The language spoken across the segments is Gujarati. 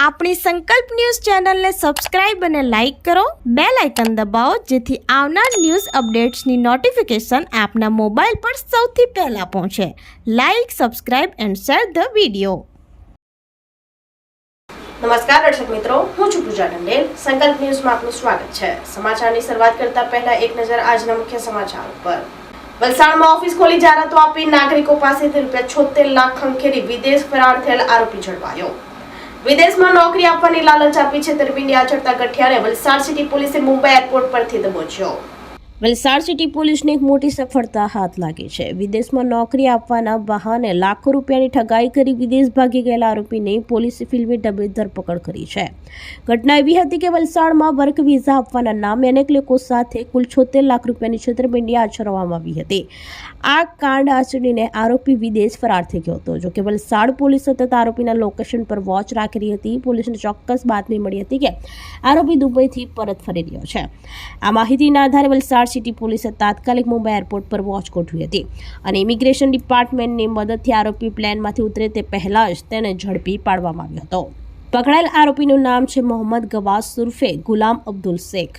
આપણી સંકલ્પ ન્યૂઝ ચેનલને સબસ્ક્રાઇબ અને લાઇક કરો, બેલ આઇકન દબાવો જેથી આવનાર ન્યૂઝ અપડેટ્સની નોટિફિકેશન આપના મોબાઈલ પર સૌથી પહેલા પહોંચે. Like, subscribe and share the video. નમસ્કાર દર્શક મિત્રો, હું છું પૂજા ટંડેલ. સંકલ્પ ન્યૂઝમાં આપનું સ્વાગત છે. સમાચારની શરૂઆત કરતા પહેલા એક નજર આજના મુખ્ય સમાચાર પર. વલસાડમાં ઓફિસ ખોલી જાહેરાતો આપી નાગરિકો પાસેથી ₹76 લાખ ખંખેરી વિદેશ ફરાર થયેલ આરોપી ઝડપાયો. વિદેશમાં નોકરી આપવાની લાલચ આપી છેતરપિંડી આચરતા ગઠિયાને વલસાડ સિટી પોલીસે મુંબઈ એરપોર્ટ પરથી દબોચ્યો. વલસાડ સિટી પોલીસને એક મોટી સફળતા હાથ લાગી છે. વિદેશમાં નોકરી આપવાના બહાને લાખો રૂપિયાની ઠગાઈ કરી વિદેશ ભાગી ગયેલા આરોપીને પોલીસે ફિલ્મી ઢબે ધરપકડ કરી છે. ઘટના એવી હતી કે વલસાડમાં વર્ક વિઝા આપવાના નામે અનેક લોકો સાથે કુલ 76 લાખ રૂપિયાની છેતરપિંડી આચરવામાં આવી હતી. આ કાંડ આચરીને આરોપી વિદેશ ફરાર થઈ ગયો હતો. જોકે વલસાડ પોલીસ સતત આરોપીના લોકેશન પર વોચ રાખી રહી હતી. પોલીસને ચોક્કસ બાતમી મળી હતી કે આરોપી દુબઈથી પરત ફરી રહ્યો છે. આ માહિતીના આધારે વલસાડ સિટી પોલીસે તાત્કાલિક મુંબઈ એરપોર્ટ પર વોચ ગોઠવી હતી અને ઇમિગ્રેશન ડિપાર્ટમેન્ટની મદદથી આરોપી પ્લેનમાંથી ઉતરે તે પહેલા જ તેને ઝડપી પાડવામાં આવ્યો હતો. પકડાયેલ આરોપીનું નામ છે મોહમ્મદ ગવાસ ઉર્ફે ગુલામ અબ્દુલ શેખ.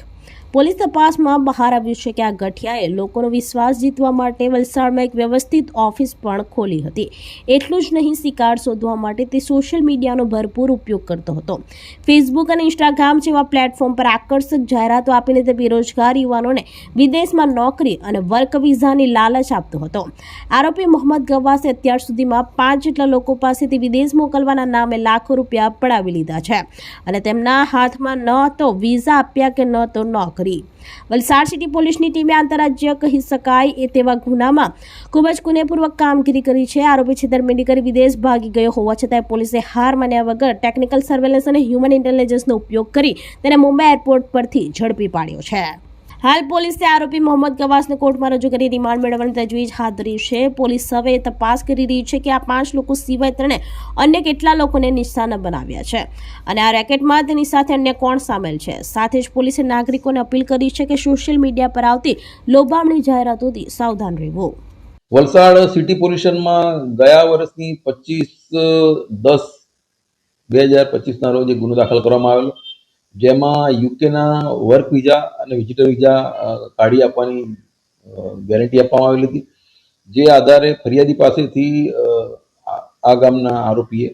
પોલીસ તપાસમાં બહાર આવ્યું છે કે આ ગઠિયાએ લોકોનો વિશ્વાસ જીતવા માટે વલસાડમાં એક વ્યવસ્થિત ઓફિસ પણ ખોલી હતી. એટલું જ નહીં, શિકાર શોધવા માટે તે સોશિયલ મીડિયાનો ભરપૂર ઉપયોગ કરતો હતો. ફેસબુક અને ઇન્સ્ટાગ્રામ જેવા પ્લેટફોર્મ પર આકર્ષક જાહેરાતો આપીને તે બેરોજગાર યુવાનોને વિદેશમાં નોકરી અને વર્ક વિઝાની લાલચ આપતો હતો. આરોપી મોહમ્મદ ગવાસે અત્યાર સુધીમાં 5 જેટલા લોકો પાસેથી વિદેશ મોકલવાના નામે લાખો રૂપિયા પડાવી લીધા છે અને તેમના હાથમાં ન તો વિઝા આપ્યા કે ન તો નોકરી. વલસાડ સિટી પોલીસની ટીમે આંતરરાજ્ય કહી શકાય એ તેવા ગુનામાં ખૂબ જ કુનેપૂર્વક કામગીરી કરી છે. આરોપી છેતરપિંડી કરી વિદેશ ભાગી ગયો હોવા છતાં પોલીસે હાર માન્યા વગર ટેકનિકલ સર્વેલન્સ અને હ્યુમન ઇન્ટેલિજન્સનો ઉપયોગ કરી તેને મુંબઈ એરપોર્ટ પરથી ઝડપી પાડ્યો છે. હાલ પોલીસે આરોપી મોહમ્મદ ગવાસને કોર્ટમાં રજૂ કરી રિમાન્ડ મેળવવાની તજવીજ હાથ ધરી છે. પોલીસ હવે તપાસ કરી રહી છે કે આ 5 લોકો સિવાય તેણે અન્ય કેટલા લોકોને નિશાના બનાવ્યા છે અને આ રેકેટમાં તેની સાથે અન્ય કોણ સામેલ છે. સાથે જ પોલીસે નાગરિકોને અપીલ કરી છે કે સોશિયલ મીડિયા પર આવતી લોભામણી જાહેરાતોથી સાવધાન રહેવું. વલસાડ સિટી પોલીસ સ્ટેશનમાં ગયા વર્ષની 25/10/2025 રોજ એક ગુનો દાખલ કરવામાં આવેલો, જેમાં યુકેના વર્ક વિઝા અને વિઝિટર વિઝા કાઢી આપવાની ગેરંટી આપવામાં આવેલી હતી. જે આધારે ફરિયાદી પાસેથી આ ગામના આરોપીએ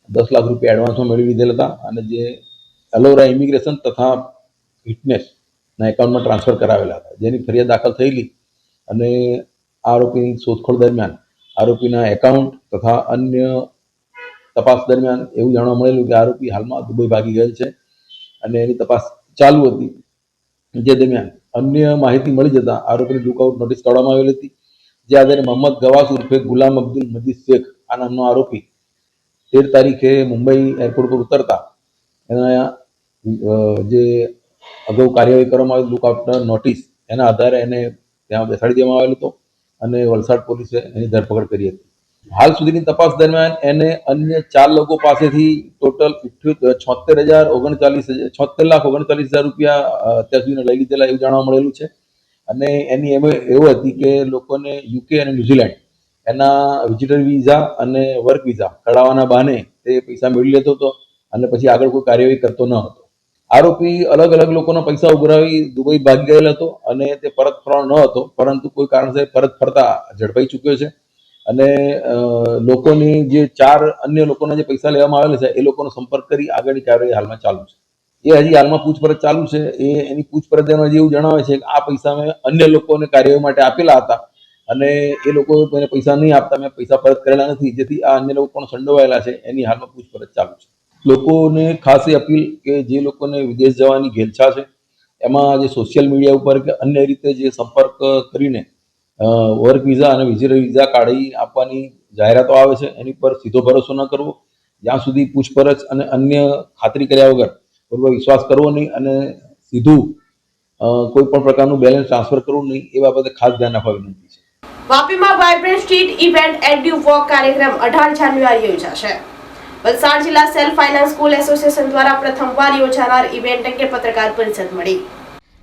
10 લાખ રૂપિયા એડવાન્સમાં મેળવી લીધેલા હતા અને જે અલોરા ઇમિગ્રેશન તથા ફિટનેસના એકાઉન્ટમાં ટ્રાન્સફર કરાવેલા હતા, જેની ફરિયાદ દાખલ થયેલી અને આરોપીની શોધખોળ દરમિયાન આરોપીના એકાઉન્ટ તથા અન્ય તપાસ દરમિયાન એવું જાણવા મળેલું કે આરોપી હાલમાં દુબઈ ભાગી ગયેલ છે અને એની તપાસ ચાલુ હતી. જે દરમિયાન અન્ય માહિતી મળી જતા આરોપીને લુકઆઉટ નોટિસ કાઢવામાં આવેલી હતી. જે આધારે મોહમ્મદ ગવાસ ઉર્ફે ગુલામ અબ્દુલ મજીદ શેખ આ નામનો આરોપી 13 તારીખે મુંબઈ એરપોર્ટ પર ઉતરતા એના જે અગાઉ કાર્યવાહી કરવામાં આવેલી લુકઆઉટ નોટિસ એના આધારે એને ત્યાં બેસાડી દેવામાં આવેલો હતો અને વલસાડ પોલીસે એની ધરપકડ કરી હતી. હાલ સુધીની તપાસ દરમિયાન એને અન્ય 4 લોકો પાસેથી ટોટલ 76,39,000 રૂપિયા અત્યાર સુધી લઈ લીધેલા એવું જાણવા મળેલું છે. અને એની એવું હતી કે લોકોને યુકે અને ન્યુઝીલેન્ડ એના વિઝિટર વિઝા અને વર્ક વિઝા કઢાવવાના બહાને તે પૈસા મેળવી લેતો હતો અને પછી આગળ કોઈ કાર્યવાહી કરતો ન હતો. આરોપી અલગ અલગ લોકોના પૈસા ઉઘરાવી દુબઈ ભાગી ગયેલ હતો અને તે પરત ફરવાનો ન હતો, પરંતુ કોઈ કારણસર પરત ફરતા ઝડપાઈ ચૂક્યો છે અને લોકોની જે 4 અન્ય લોકોના જે પૈસા લેવામાં આવેલા છે એ લોકોનો સંપર્ક કરી આગળની કાર્યવાહી હાલમાં ચાલુ છે. એ હજી હાલમાં પૂછપરછ ચાલુ છે. એની પૂછપરછ દરમિયાન એવું જણાવે છે કે આ પૈસા મેં અન્ય લોકોને કાર્યવાહી માટે આપેલા હતા અને એ લોકો મને પૈસા નહીં આપતા, મેં પૈસા પરત કરેલા નથી, જેથી આ અન્ય લોકો પણ સંડોવાયેલા છે. એની હાલમાં પૂછપરછ ચાલુ છે. લોકોને ખાસ એ અપીલ કે જે લોકોને વિદેશ જવાની ઘેલછા છે એમાં જે સોશિયલ મીડિયા ઉપર કે અન્ય રીતે જે સંપર્ક કરીને વર્ક વિઝા અને વિઝિટર વિઝા કાઢી આપવાની જાહેરાતો આવે છે એની પર સીધો ભરોસો ન કરવો. જ્યાં સુધી પૂછપરછ અને અન્ય ખાતરી કર્યા વગર પૂર્વ વિશ્વાસ કરવો નહીં અને સીધું કોઈ પણ પ્રકારનું બેલેન્સ ટ્રાન્સફર કરવું નહીં, એ બાબતે ખાસ ધ્યાન રાખવા વિનંતી છે. વાપીમાં vibrant street event edu walk કાર્યક્રમ 18 જાન્યુઆરી યોજાશે. વલસાડ જિલ્લા સેલ્ફ ફાઇનાન્સ સ્કૂલ એસોસિએશન દ્વારા પ્રથમવાર યોજાનાર ઇવેન્ટ અંગે પત્રકાર પરિષદ મળી.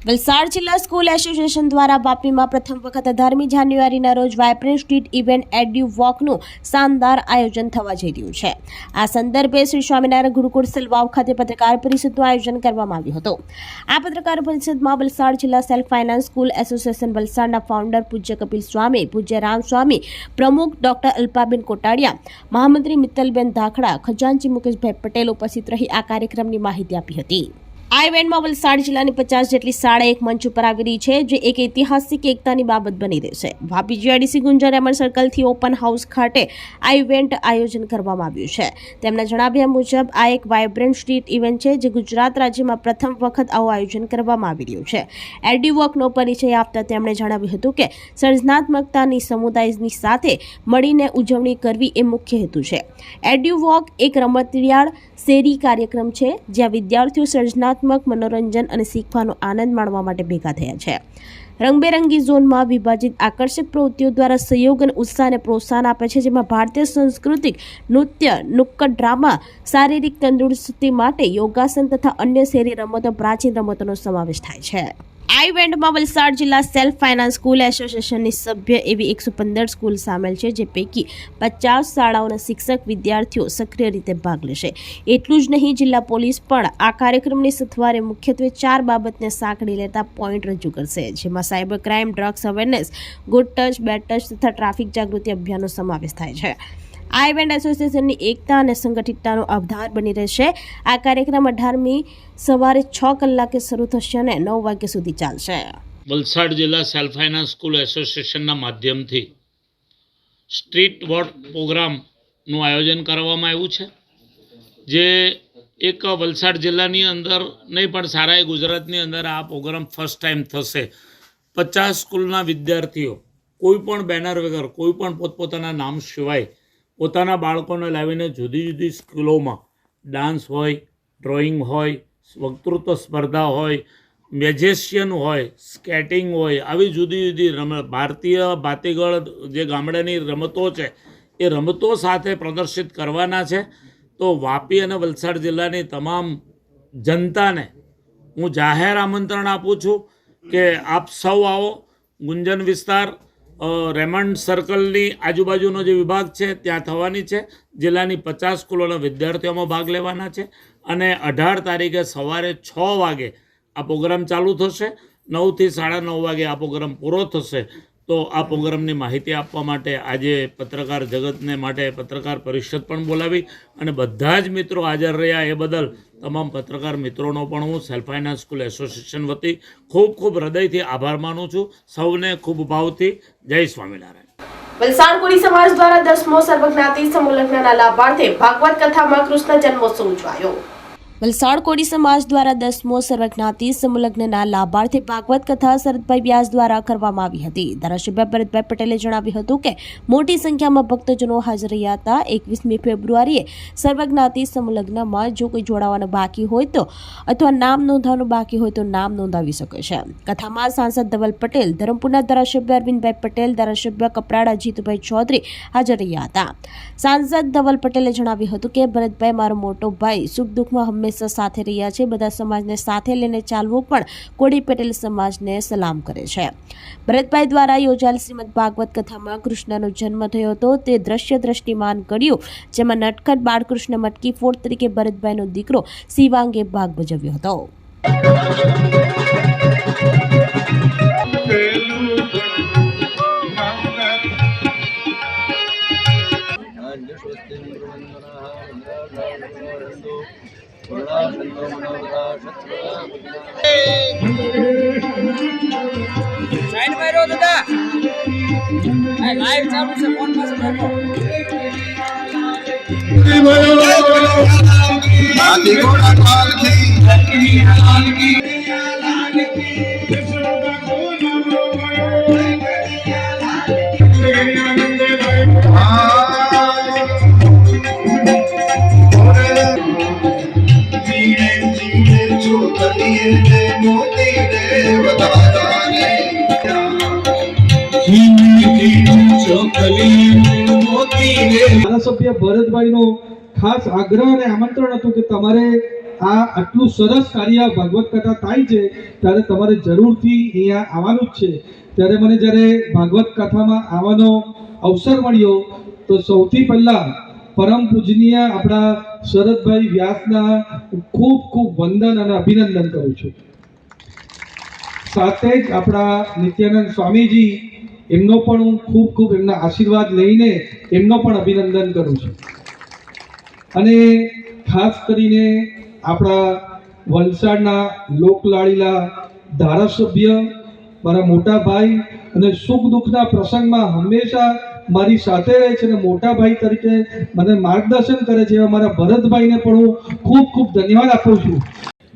વલસાડ જિલ્લા સ્કૂલ એસોસિએશન દ્વારા વાપીમાં પ્રથમ વખત 18મી જાન્યુઆરીના રોજ વાઇબ્રન્ટ સ્ટ્રીટ ઇવેન્ટ એડ્યુ વોકનું શાનદાર આયોજન થવા જઈ રહ્યું છે. આ સંદર્ભે શ્રી સ્વામિનારાયણ ગુરુકુળ સેલવાવ ખાતે પત્રકાર પરિષદનું આયોજન કરવામાં આવ્યું હતું. આ પત્રકાર પરિષદમાં વલસાડ જિલ્લા સેલ્ફ ફાઇનાન્સ સ્કૂલ એસોસિએશન વલસાડના ફાઉન્ડર પૂજ્ય કપિલ સ્વામી, પૂજ્ય રામ સ્વામી, પ્રમુખ ડોક્ટર અલ્પાબેન કોટાડિયા, મહામંત્રી મિત્તલબેન ધાખડા, ખજાનચી મુકેશભાઈ પટેલ ઉપસ્થિત રહી આ કાર્યક્રમની માહિતી આપી હતી. આ ઇવેન્ટમાં વલસાડ જિલ્લાની 50 જેટલી શાળા એક મંચ ઉપર આવી રહી છે, જે એક ઐતિહાસિક એકતાની બાબત બની રહેશે. વાપી જીઆઈડીસી ગુંજર એમર સર્કલથી ઓપન હાઉસ ખાતે આ ઇવેન્ટ આયોજન કરવામાં આવ્યું છે. તેમના જણાવ્યા મુજબ આ એક વાઇબ્રન્ટ સ્ટ્રીટ ઇવેન્ટ છે, જે ગુજરાત રાજ્યમાં પ્રથમ વખત આવું આયોજન કરવામાં આવી રહ્યું છે. એડ્યુ વોકનો પરિચય આપતા તેમણે જણાવ્યું હતું કે સર્જનાત્મકતાની સમુદાયની સાથે મળીને ઉજવણી કરવી એ મુખ્ય હેતુ છે. એડ્યુ વોક એક રમતિયાળ શેરી કાર્યક્રમ છે, જ્યાં વિદ્યાર્થીઓ સર્જનાત્મક મનોરંજન અને શીખવાનો આનંદ માણવા માટે ભેગા થયા છે. રંગબેરંગી ઝોનમાં વિભાજિત આકર્ષક પ્રવૃત્તિઓ દ્વારા સહયોગ અને ઉત્સાહને પ્રોત્સાહન આપે છે, જેમાં ભારતીય સાંસ્કૃતિક નૃત્ય, નુક્કડ ડ્રામા, શારીરિક તંદુરસ્તી માટે યોગાસન તથા અન્ય શેરી રમતો, પ્રાચીન રમતોનો સમાવેશ થાય છે. આ ઇવેન્ટમાં વલસાડ જિલ્લા સેલ્ફ ફાઇનાન્સ સ્કૂલ એસોસિએશનની સભ્ય એવી 115 સ્કૂલ સામેલ છે, જે પૈકી 50 શાળાઓના શિક્ષક વિદ્યાર્થીઓ સક્રિય રીતે ભાગ લેશે. એટલું જ નહીં, જિલ્લા પોલીસ પણ આ કાર્યક્રમની સથવારે મુખ્યત્વે 4 બાબતને સાંકળી લેતા પોઈન્ટ રજૂ કરશે, જેમાં cyber crime, drugs awareness, good touch, bed touch તથા ટ્રાફિક જાગૃતિ અભિયાનનો સમાવેશ થાય છે. આ ઇવેન્ટ એસોસિએશનની એકતા અને સંગઠિતતાનો આધાર બની રહેશે. આ કાર્યક્રમ 18મી સવારે 6 કલાકે શરૂ થશે અને 9 વાગ્યા સુધી ચાલશે. વલસાડ જિલ્લા સેલ્ફ ફાઇનાન્સ સ્કૂલ એસોસિએશનના માધ્યમથી સ્ટ્રીટ વોક પ્રોગ્રામનું આયોજન કરવામાં આવ્યું છે, જે એક વલસાડ જિલ્લાની અંદર નહીં પણ સારા ગુજરાતની અંદર આ પ્રોગ્રામ ફર્સ્ટ ટાઈમ થશે. 50 સ્કૂલના વિદ્યાર્થીઓ કોઈ પણ બેનર વગર, કોઈ પણ પોતપોતાના નામ સિવાય પોતાના બાળકોને લાવીને જુદી જુદી સ્કૂલોમાં ડાન્સ હોય, ડ્રોઈંગ હોય, વક્તૃત્વ સ્પર્ધા હોય, મેજિશિયન હોય, સ્કેટિંગ હોય, આવી જુદી જુદી ભારતીય ભાતીગળ જે ગામડાની રમતો છે એ રમતો સાથે પ્રદર્શિત કરવાના છે. તો વાપી અને વલસાડ જિલ્લાની તમામ જનતાને હું જાહેર આમંત્રણ આપું છું કે આપ સૌ આવો. ગુંજન વિસ્તાર રેમન્ડ સર્કલની આજુબાજુનો જે વિભાગ છે ત્યાં થવાની છે. જિલ્લાની 50 સ્કૂલોના વિદ્યાર્થીઓમાં ભાગ લેવાના છે અને 18 તારીખે સવારે 6 વાગે આ પ્રોગ્રામ ચાલુ થશે. 9 થી 9:30 વાગે આ પ્રોગ્રામ પૂરો થશે. તો આ પ્રોગ્રામની માહિતી આપવા માટે આજે પત્રકાર જગતને માટે પત્રકાર પરિષદ પણ બોલાવી અને બધા જ મિત્રો હાજર રહ્યા એ બદલ તમામ પત્રકાર મિત્રોનો પણ હું સેલ્ફ ફાઇનાન્સ સ્કૂલ એસોસિએશન વતી ખૂબ ખૂબ હૃદયથી આભાર માનું છું. સૌને ખૂબ ભાવથી જય સ્વામિનારાયણ. વલસાડ કોળી સમાજ દ્વારા 10મો સર્વજ્ઞાતિ સમૂહ લગ્નના લાભાર્થે ભાગવત કથામાં કૃષ્ણ જન્મોત્સવ ઉજવાયો. વલસાડ કોળી સમાજ દ્વારા 10મો સર્વજ્ઞાતિ સમૂહ લગ્નના લાભાર્થે ભાગવત કથા શરદભાઈ વ્યાસ દ્વારા કરવામાં આવી હતી. ધારાસભ્ય ભરતભાઈ પટેલે જણાવ્યું હતું કે મોટી સંખ્યામાં ભક્તજનો હાજર રહ્યા હતા. 21મી ફેબ્રુઆરીએ સર્વજ્ઞાતિ સમૂહ લગ્નમાં જો કોઈ જોડાવાનું બાકી હોય તો અથવા નામ નોંધવાનું બાકી હોય તો નામ નોંધાવી શકે છે. કથામાં સાંસદ ધવલ પટેલ, ધરમપુરના ધારાસભ્ય અરવિંદભાઈ પટેલ, ધારાસભ્ય કપરાડા જીતુભાઈ ચૌધરી હાજર રહ્યા હતા. સાંસદ ધવલ પટેલે જણાવ્યું હતું કે ભરતભાઈ મારો મોટો ભાઈ, સુખ દુઃખમાં સાથે રહ્યા છે. બધા સમાજને સાથે લઈને ચાલવું પણ કોળી પટેલ સમાજને સલામ કરે છે. ભરતભાઈ દ્વારા યોજાયેલ શ્રીમદ ભાગવત કથામાં કૃષ્ણનો જન્મ થયો હતો તે દ્રશ્ય દ્રષ્ટિમાન કર્યું, જેમાં નટખટ બાળકૃષ્ણ મટકી ફોડ તરીકે ભરતભાઈનો દીકરો શિવાંગે ભાગ ભજવ્યો હતો. સાઈડ માં રહો દાદા, લાઈવ ચાલુ છે, ફોન પાસે બેઠો. હાથી ઘોડા પાલકી ધારાસભ્ય ભરતભાઈનો ખાસ આગ્રહ અને આમંત્રણ હતું કે તમારે આ આટલું સરસ કાર્ય ભાગવત કથા થાય છે ત્યારે તમારે જરૂરથી અહીંયા આવવાનું જ છે. ત્યારે મને જ્યારે ભાગવત કથામાં આવવાનો અવસર મળ્યો તો સૌથી પહેલાં પરમ પૂજનીય આપણા શરદભાઈ વ્યાસના ખૂબ ખૂબ વંદન અને અભિનંદન કરું છું. સાથે જ આપણા નિત્યાનંદ સ્વામીજી એમનો પણ હું ખૂબ ખૂબ એમના આશીર્વાદ લઈને એમનો પણ અભિનંદન કરું છું. અને ખાસ કરીને આપણા વલસાડના લોકલાડીલા ધારાસભ્ય મારા મોટા ભાઈ અને સુખ દુઃખના પ્રસંગમાં હંમેશા મારી સાથે રહે છે અને મોટા ભાઈ તરીકે મને માર્ગદર્શન કરે છે એવા મારા ભરતભાઈને પણ હું ખૂબ ખૂબ ધન્યવાદ આપું છું.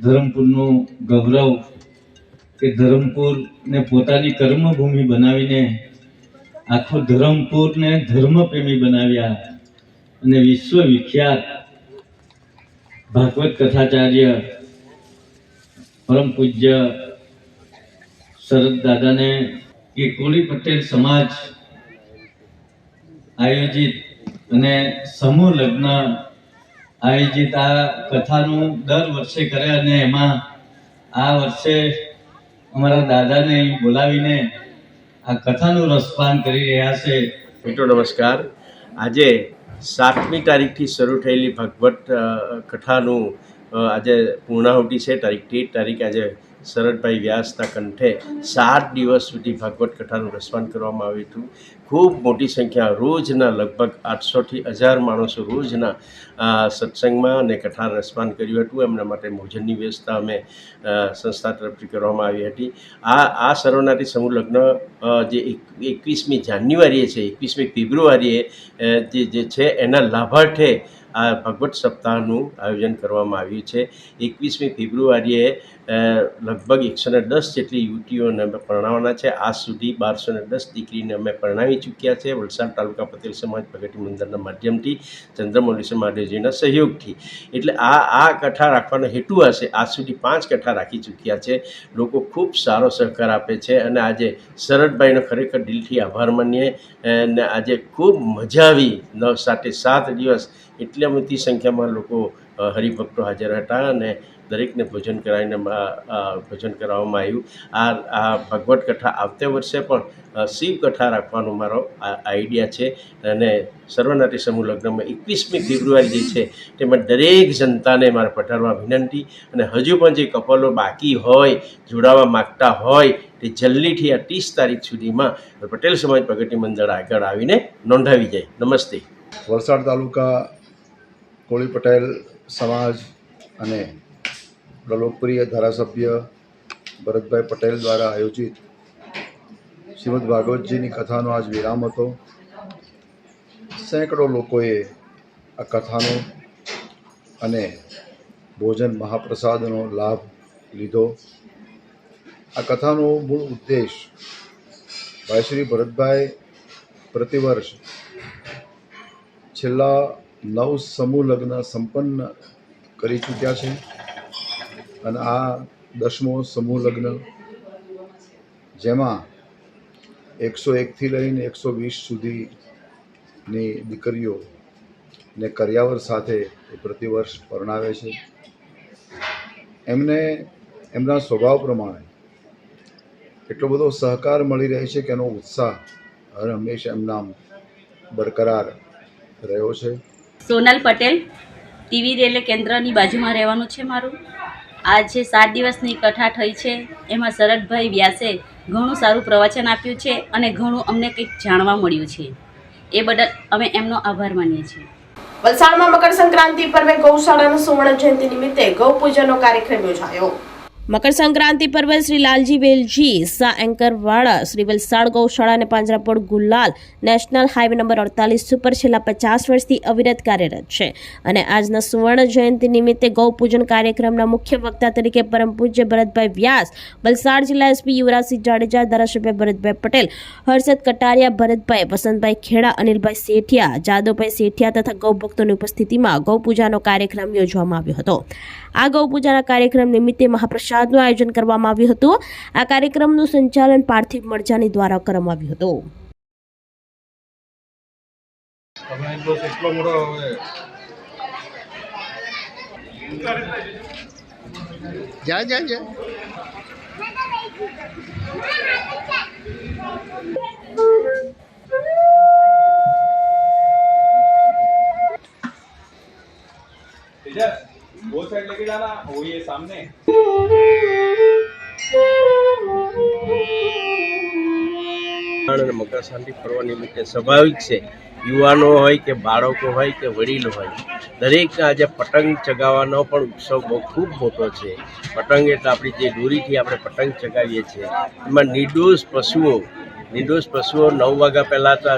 ધરમપુરનું ગૌરવ કે ધરમપુરને પોતાની કર્મભૂમિ બનાવીને આખું ધરમપુરને ધર્મપ્રેમી બનાવ્યા અને વિશ્વવિખ્યાત ભાગવત કથાચાર્ય પરમ પૂજ્ય શરદ દાદાને એ કોળી પટેલ સમાજ આયોજિત અને સમૂહ લગ્ન આયોજિત આ કથાનું દર વર્ષે કરે અને એમાં આ વર્ષે અમારા દાદાને બોલાવીને આ કથાનું રસપાન કરી રહ્યા છે. મિત્રો નમસ્કાર. આજે 7મી તારીખથી શરૂ થયેલી ભાગવત કથાનું આજે પૂર્ણાહુતિ છે. તારીખ 13 તારીખ આજે શરદભાઈ વ્યાસના કંઠે 7 દિવસ સુધી ભાગવત કથાનું રસપાન કરવામાં આવ્યું હતું. ખૂબ મોટી સંખ્યા રોજના લગભગ 800 થી 1000 માણસો રોજના સત્સંગમાં અને કથા રસપાન કર્યું હતું. એમના માટે ભોજનની વ્યવસ્થા અમે સંસ્થા તરફથી કરવામાં આવી હતી. આ સર્વનાથી સમૂહ લગ્ન જે 21મી જાન્યુઆરીએ છે, 21મી ફેબ્રુઆરીએ જે છે એના લાભાર્થે આ ભગવત સપ્તાહનું આયોજન કરવામાં આવ્યું છે. 21મી ફેબ્રુઆરીએ લગભગ 110 જેટલી યુવતીઓને અમે પરણાવવાના છે. આજ સુધી 1210 દીકરીને અમે પરણાવી ચૂક્યા છે. વલસાડ તાલુકા પટેલ સમાજ પ્રગતિ મંદિરના માધ્યમથી, ચંદ્રમૌલીશ્વર મહાદેવજીના સહયોગથી. એટલે આ કથા રાખવાનો હેતુ હશે. આજ સુધી 5 કથા રાખી ચૂક્યા છે. લોકો ખૂબ સારો સહકાર આપે છે અને આજે શરદભાઈનો ખરેખર દિલથી આભાર માનીએ. અને આજે ખૂબ મજા આવી. 7 દિવસ એટલી મોટી સંખ્યામાં લોકો હરિભક્તો હાજર હતા અને દરેકને ભોજન કરાવીને ભોજન કરાવવામાં આવ્યું. આ ભગવત કથા આવતે વર્ષે પણ શિવ કથા રાખવાનો મારો આઈડિયા છે. અને સર્વનાથી સમૂહ લગ્નમાં 21મી ફેબ્રુઆરી જે છે તેમાં દરેક જનતાને મારા પધારવા વિનંતી. અને હજુ પણ જે કપલો બાકી હોય, જોડાવા માગતા હોય તે જલ્દીથી આ 30 તારીખ સુધીમાં પટેલ સમાજ પ્રગતિ મંડળ આગળ આવીને નોંધાવી જાય. નમસ્તે. વલસાડ તાલુકા કોળી પટેલ સમાજ અને લોકપ્રિય ધારાસભ્ય ભરતભાઈ પટેલ દ્વારા આયોજિત શ્રીમદ ભાગવતજીની કથાનો આજ વિરામ હતો. સેંકડો લોકોએ આ કથાનો અને ભોજન મહાપ્રસાદનો લાભ લીધો. આ કથાનો મૂળ ઉદ્દેશ ભાઈ શ્રી ભરતભાઈ પ્રતિવર્ષ છેલ્લા 9 સમૂહ લગ્ન સંપન્ન કરી ચૂક્યા છે અને આ 10મો સમૂહ લગ્ન, જેમાં 101થી લઈને 120 સુધીની દીકરીઓને કર્યાવર સાથે એ પ્રતિવર્ષ પરણાવે છે. એમને એમના સ્વભાવ પ્રમાણે એટલો બધો સહકાર મળી રહે છે કે એનો ઉત્સાહ હર હંમેશા એમના બરકરાર રહ્યો છે. સોનલ પટેલ, ટીવી રેલે કેન્દ્રની બાજુમાં રહેવાનું છે મારું. આજે 7 દિવસની કથા થઈ છે. એમાં શરદભાઈ વ્યાસે ઘણું સારું પ્રવચન આપ્યું છે અને ઘણું અમને કંઈક જાણવા મળ્યું છે. એ બદલ અમે એમનો આભાર માનીએ છીએ. વલસાડમાં મકર સંક્રાંતિ પર્વે ગૌશાળાના સુવર્ણ જયંતિ નિમિત્તે ગૌ પૂજનનો કાર્યક્રમ યોજાયો. મકર સંક્રાંતિ પર્વે શ્રી લાલજી વેલજી સા એન્કરવાળા શ્રી વલસાડ ગૌશાળા અને પાંજરાપોળ ગુલાલ નેશનલ હાઈવે નંબર 48 ઉપર છેલ્લા 50 વર્ષથી અવિરત કાર્યરત છે. અને આજના સુવર્ણ જયંતિ નિમિત્તે ગૌ પૂજન કાર્યક્રમના મુખ્ય વક્તા તરીકે પરમ પૂજ્ય ભરતભાઈ વ્યાસ, વલસાડ જિલ્લા એસપી યુવરાજસિંહ જાડેજા, ધારાસભ્ય ભરતભાઈ પટેલ, હર્ષદ કટારિયા, ભરતભાઈ, વસંતભાઈ ખેડા, અનિલભાઈ સેઠિયા, જાદવભાઈ સેઠિયા તથા ગૌ ભક્તોની ઉપસ્થિતિમાં ગૌ પૂજાનો કાર્યક્રમ યોજવામાં આવ્યો હતો. આ ગૌ પૂજાના કાર્યક્રમ નિમિત્તે મહાપ્રસાદનું આયોજન કરવામાં આવ્યું હતું. આ કાર્યક્રમનું સંચાલન પાર્થિવ મરજાની દ્વારા કરવામાં આવ્યું હતું. वो साइड लेके जाना, वो ये सामने। અને મકર સંક્રાંતિ પર્વ નિમિત્તે સ્વાભાવિક છે, યુવાનો હોય કે બાળકો હોય કે વડીલો હોય, દરેકને આજે પતંગ ચગાવવાનો પણ ઉત્સવ બહુ ખૂબ મોટો છે. પતંગ એટલે આપણી જે દોરીથી આપણે પતંગ ચગાવીએ છીએ, એમાં નિર્દોષ પશુઓ 9 વાગ્યા પહેલાં તો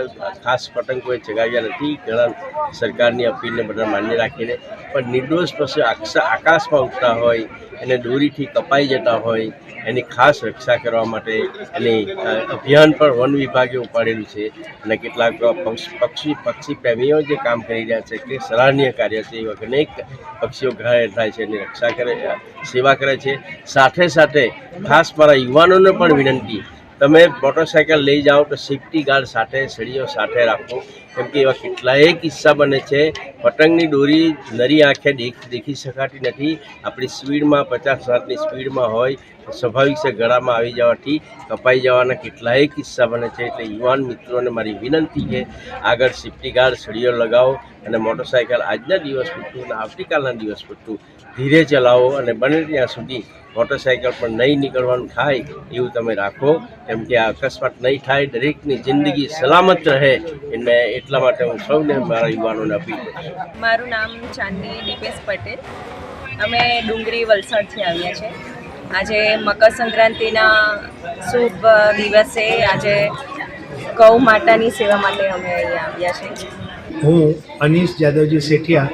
ખાસ પતંગ કોઈ ચગાવ્યા નથી, ઘણા સરકારની અપીલને બધા માન્ય રાખીને, પણ નિર્દોષ પશુ આકાશમાં ઉડતા હોય, એને દોરીથી કપાઈ જતા હોય, એની ખાસ રક્ષા કરવા માટે એની અભિયાન પણ વન વિભાગે ઉપાડેલું છે. અને કેટલાક પક્ષી પ્રેમીઓ જે કામ કરી રહ્યા છે તે સરાહનીય કાર્ય છે. એવા અનેક પક્ષીઓ ઘાયલ થાય છે, એની રક્ષા કરે, સેવા કરે છે. સાથે સાથે ખાસ મારા યુવાનોને પણ વિનંતી, તમે મોટરસાઇકલ લઈ જાઓ તો સેફ્ટી ગાર્ડ સાથે, સળીઓ સાથે રાખો, કેમ કે એવા કેટલાય કિસ્સા બને છે. પતંગની દોરી નરી આંખે દેખી શકાતી નથી, આપણી સ્પીડમાં 50-60ની સ્પીડમાં હોય, સ્વાભાવિક છે ગળામાં આવી જવાથી કપાઈ જવાના કેટલાય કિસ્સા બને છે. એટલે યુવાન મિત્રોને મારી વિનંતી છે, આગળ સેફ્ટી ગાર્ડ સળીઓ લગાવો અને મોટરસાઇકલ આજના દિવસ પૂરતું અને આવતીકાલના દિવસ પૂરતું ધીરે ચલાવો, અને બને ત્યાં સુધી મોટરસાઇકલ પર નહીં નીકળવાનું થાય એવું તમે રાખો, કેમ કે આ અકસ્માત નહીં થાય, દરેકની જિંદગી સલામત રહે, એને એટલા માટે હું સૌને મારા યુવાનોને અપીલ કરું છું. મારું નામ ચાંદની દીપેશ પટેલ. અમે ડુંગરી વલસાડથી આવ્યા છે. આજે મકર સંક્રાંતિના શુભ દિવસે આજે ગૌ માતાની સેવા માટે અમે અહીંયા આવ્યા છીએ. હું અનીશ જાદવજી સેઠિયા,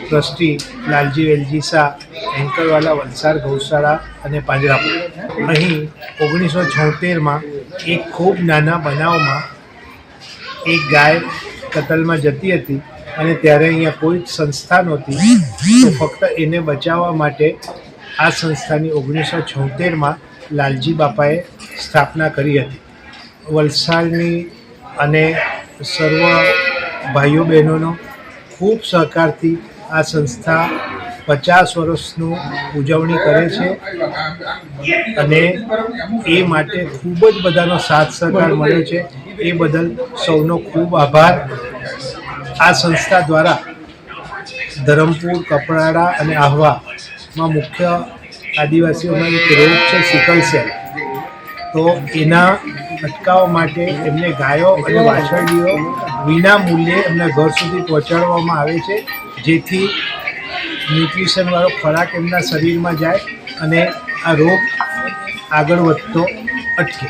ટ્રસ્ટી લાલજી વેલજી શાહ, એન્કરવાલા વલસાડ ગૌશાળા અને પાંજરાપોળ. અહીં 1976માં એક ખૂબ નાના બનાવમાં એક ગાય કતલમાં જતી હતી અને ત્યારે અહીંયા કોઈ જ સંસ્થા નહોતી, તો ફક્ત એને બચાવવા માટે આ સંસ્થાની 1976માં લાલજી બાપાએ સ્થાપના કરી હતી. વલસાડની અને સર્વ ભાઈઓ બહેનોનો ખૂબ સહકારથી આ સંસ્થા 50 વર્ષનું ઉજવણી કરે છે અને એ માટે ખૂબ જ બધાનો સાથ સહકાર મળ્યો છે. એ બદલ સૌનો ખૂબ આભાર. આ સંસ્થા દ્વારા ધરમપુર, કપરાડા અને આહવામાં મુખ્ય આદિવાસીઓમાં એક રોગ છે સિકલ સેલ, તો એના અટકાવવા માટે એમને ગાયો અને વાછરડીઓ વિના મૂલ્યે એમના ઘર સુધી પહોંચાડવામાં આવે છે, જેથી ન્યુટ્રિશનવાળો ખોરાક એમના શરીરમાં જાય અને આ રોગ આગળ વધતો અટકે.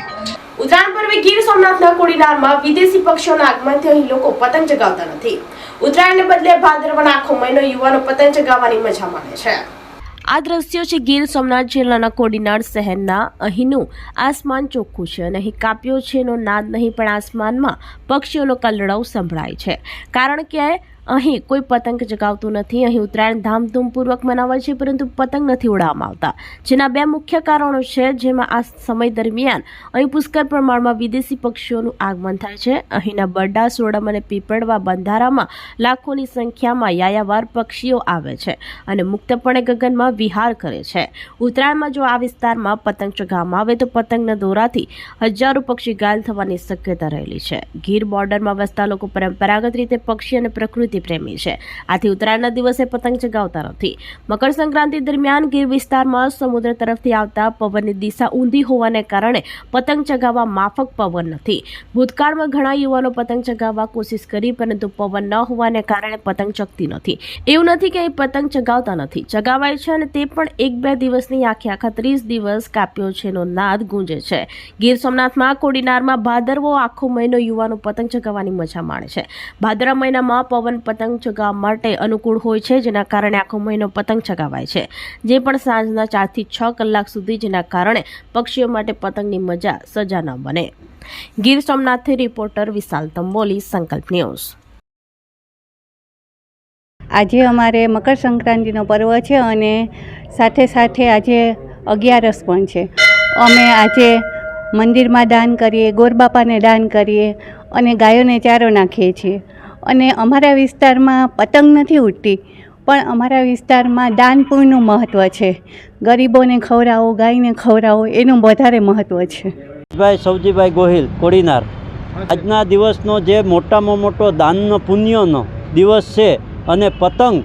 ઉત્તરાયણ પર્વે ગીર સોમનાથના કોડીનારમાં વિદેશી પક્ષીઓના આગમનથી અહીં લોકો પતંગ ચગાવતા નથી. ઉત્તરાયણને બદલે ભાદરવાનો આખો મહિનો યુવાનો પતંગ ચગાવવાની મજા માણે છે. આ દ્રશ્યો છે ગીર સોમનાથ જિલ્લાના કોડીનાર શહેરના. અહીંનું આસમાન ચોખ્ખું છે અને અહીં કાપ્યો છે એનો નાદ નહીં, પણ આસમાનમાં પક્ષીઓનો કલરવ સંભળાય છે, કારણ કે અહીં કોઈ પતંગ ચગાવતું નથી. અહીં ઉત્તરાયણ ધામધૂમપૂર્વક મનાવાય છે, પરંતુ પતંગ નથી ઉડાવવામાં આવતા, જેના 2 મુખ્ય કારણો છે. જેમાં આ સમય દરમિયાન અહીં પુષ્કળ પ્રમાણમાં વિદેશી પક્ષીઓનું આગમન થાય છે. અહીંના બરડા, સોડમ અને પીપળવા બંધારામાં લાખોની સંખ્યામાં યાયાવાર પક્ષીઓ આવે છે અને મુક્તપણે ગગનમાં વિહાર કરે છે. ઉત્તરાયણમાં જો આ વિસ્તારમાં પતંગ ચગાવવામાં આવે તો પતંગના દોરાથી હજારો પક્ષી ઘાયલ થવાની શક્યતા રહેલી છે. ગીર બોર્ડરમાં વસતા લોકો પરંપરાગત રીતે પક્ષી અને પ્રકૃતિ પ્રેમી છે, આથી ઉત્તરાયણના દિવસે પતંગ ચગાવતા નથી. મકર સંક્રાંતિ દરમિયાન ગીર વિસ્તારમાં સમુદ્ર તરફથી આવતા પવનની દિશા ઊંધી હોવાને કારણે પતંગ ચગાવવા માફક પવન નથી. ભૂતકાળમાં ઘણા યુવાનો પતંગ ચગાવવા કોશિશ કરી, પરંતુ પવન ન હોવાને કારણે પતંગ ચગતી નથી. એવું નથી કે પતંગ ચગાવતા નથી, ચગાવાય છે, અને તે પણ 1-2 દિવસની આખા 30 દિવસ કાપ્યો છે નો નાદ ગુંજે છે. ગીર સોમનાથમાં કોડીનારમાં ભાદરવો આખો મહિનો યુવાનો પતંગ ચગાવવાની મજા માણે છે. ભાદરવા મહિનામાં પવન પતંગ ચગાવવા માટે અનુકૂળ હોય છે, જેના કારણે આખો મહિનો પતંગ ચગાવાય છે, જે પણ સાંજના 4 થી 6 કલાક સુધી, જેના કારણે પક્ષીઓ માટે પતંગની મજા સજા ન બને. ગીર સોમનાથથી રિપોર્ટર વિશાલ તંબોલી, સંકલ્પ ન્યૂઝ. આજે અમારે મકર સંક્રાંતિનો પર્વ છે અને સાથે સાથે આજે 11 પણ છે. અમે આજે મંદિરમાં દાન કરીએ, ગોરબાપાને દાન કરીએ અને ગાયોને ચારો નાખીએ છીએ. અને અમારા વિસ્તારમાં પતંગ નથી ઉડતી, પણ અમારા વિસ્તારમાં દાન પુણ્યનું મહત્ત્વ છે. ગરીબોને ખવડાવો, ગાયને ખવડાવો એનું વધારે મહત્ત્વ છે. ભાઈ સૌજીભાઈ ગોહિલ કોડીનાર. આજના દિવસનો જે મોટામાં મોટો દાનનો પુણ્યનો દિવસ છે અને પતંગ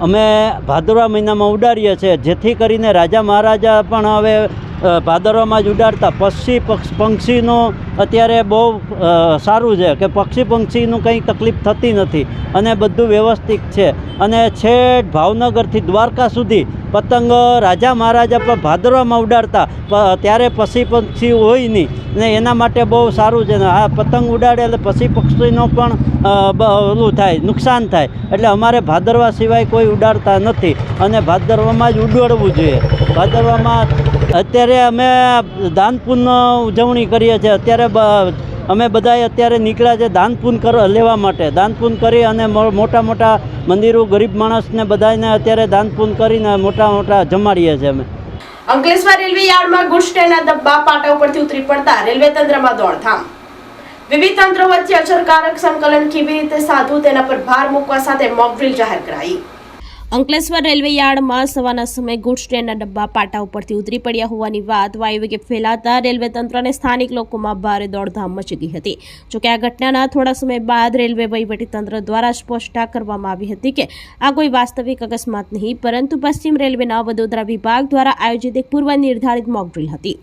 અમે ભાદરવા મહિનામાં ઉડાડીએ છીએ, જેથી કરીને રાજા મહારાજા પણ હવે ભાદરવામાં જ ઉડાડતા. પક્ષીનું અત્યારે બહુ સારું છે કે પક્ષીનું કંઈ તકલીફ થતી નથી અને બધું વ્યવસ્થિત છે. અને છેક ભાવનગરથી દ્વારકા સુધી પતંગ રાજા મહારાજા પણ ભાદરવામાં ઉડાડતા, ત્યારે પક્ષી હોય નહીં ને એના માટે બહુ સારું છે. આ પતંગ ઉડાડે એટલે પક્ષીનો પણ ઓલું થાય, નુકસાન થાય. એટલે અમારે ભાદરવા સિવાય કોઈ ઉડાડતા નથી અને ભાદરવામાં જ ઉડાડવું જોઈએ. ભાદરવામાં અત્યારે અમે દાન પુણ્ય ઉજવણી કરીએ છીએ. અત્યારે અમે બધાએ અત્યારે નીકળ્યા છે દાન પુણ્ય લેવા માટે. દાન પુણ્ય કરી અને મોટા મોટા મંદિરો ગરીબ માણસને બધાને અત્યારે દાન પુણ્ય કરીને મોટા જમાડીએ છીએ અમે. અંકલેશ્વર રેલવે યાર્ડમાં ગુડ્સ ટ્રેનના ડબ્બા પાટા ઉપરથી ઉતરી પડતા રેલવે તંત્રમાં દોડધામ. વિવિધ તંત્રો વચ્ચે અસરકારક સંકલન કેવી રીતે સાધવું તેના પર ભાર મૂકવા સાથે મોક ડ્રીલ જાહેર કરાઈ. અંકલેશ્વર રેલવે યાર્ડમાં સવારના સમયે ગુડ્સ ટ્રેનના ડબ્બા પાટા ઉપરથી ઉતરી પડ્યા હોવાની વાત વાયુવેગે ફેલાતા રેલવે તંત્ર અને સ્થાનિક લોકોમાં ભારે દોડધામ મચી ગઈ હતી. જોકે આ ઘટનાના થોડા સમય બાદ રેલવે વહીવટીતંત્ર દ્વારા સ્પષ્ટતા કરવામાં આવી હતી કે આ કોઈ વાસ્તવિક અકસ્માત નહીં, પરંતુ પશ્ચિમ રેલવેના વડોદરા વિભાગ દ્વારા આયોજિત એક પૂર્વ નિર્ધારિત મોક ડ્રીલ હતી.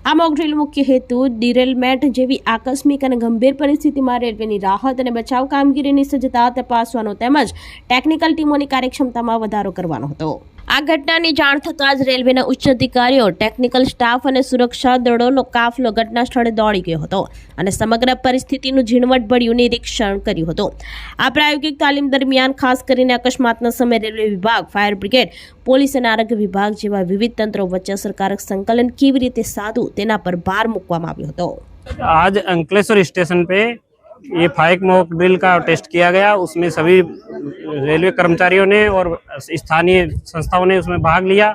આ મોક ડ્રીલ મુખ્ય હેતુ ડિરેલમેન્ટ જેવી આકસ્મિક અને ગંભીર પરિસ્થિતિમાં રેલવેની રાહત અને બચાવ કામગીરીની સજ્જતા તપાસવાનો તેમજ ટેકનિકલ ટીમોની કાર્યક્ષમતામાં વધારો કરવાનો હતો. આ ઘટનાની જાણ થતાં જ રેલવેના ઉચ્ચ અધિકારીઓ, ટેકનિકલ સ્ટાફ અને સુરક્ષા દળોનો કાફલો ઘટના સ્થળે દોડી ગયો હતો અને સમગ્ર પરિસ્થિતિનું ઝીણવટભર્યું નિરીક્ષણ કર્યું હતું. આ પ્રાયોગિક તાલીમ દરમિયાન ખાસ કરીને અકસ્માતના સમયે રેલવે વિભાગ, ફાયર બ્રિગેડ, પોલીસ અને આરોગ્ય વિભાગ જેવા વિવિધ તંત્રો વચ્ચે અસરકારક સંકલન કેવી રીતે સાધવું તેના પર ભાર મૂકવામાં આવ્યો હતો. आज अंकलेश्वर स्टेशन पे ये फाइक मॉक ड्रिल का टेस्ट किया गया. उसमें सभी रेलवे कर्मचारियों ने और स्थानीय संस्थाओं ने उसमें भाग लिया.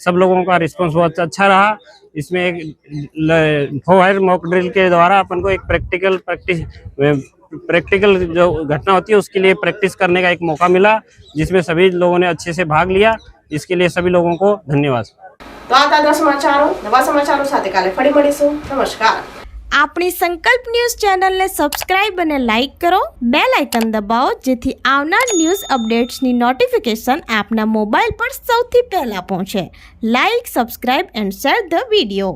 सब लोगों का रिस्पांस बहुत अच्छा रहा. इसमें एक फायर मॉक ड्रिल के द्वारा अपन को एक प्रैक्टिकल जो घटना होती है उसके लिए प्रैक्टिस करने का एक मौका मिला, जिसमें सभी लोगों ने अच्छे से भाग लिया. इसके लिए सभी लोगों को धन्यवाद. તો આ હતા નવા સમાચારો સાથે કાલે ફરી મળીશું. નમસ્કાર. આપણી સંકલ્પ ન્યૂઝ ચેનલને સબસ્ક્રાઇબ અને લાઇક કરો, બેલ આઇકન દબાવો જેથી આવનાર ન્યૂઝ અપડેટ્સની નોટિફિકેશન આપના મોબાઈલ પર સૌથી પહેલા પહોંચે. Like, subscribe and share the video.